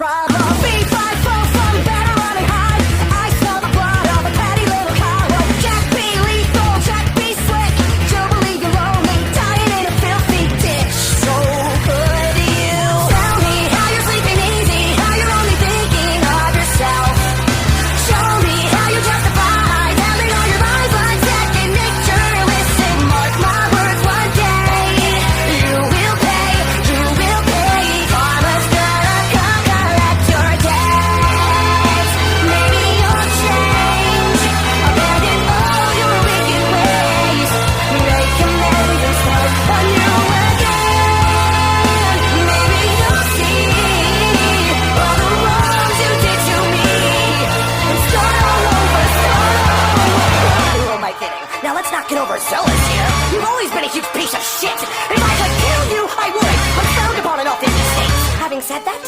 problem. Be five, four, from better running high. I smell the blood of a petty little coward. Jack be lethal, Jack be slick. Jubilee, you're only dying in a filthy ditch. So could you tell me how you're sleeping easy, how you're only thinking of yourself? Show me how you justify telling all your lies like second nature. Listen, mark my words, one day you will pay, you will pay. Karma's gonna come collect your debts. Maybe you'll change, abandon all your wicked ways, make amends and start anew again. Maybe you'll see all the wrongs you did to me and start all over, start all over. Who am I kidding? Now let's not get overzealous here. You've always been a huge piece of shit. If I could kill you, I would, but frowned upon in all 50 states. Having said that,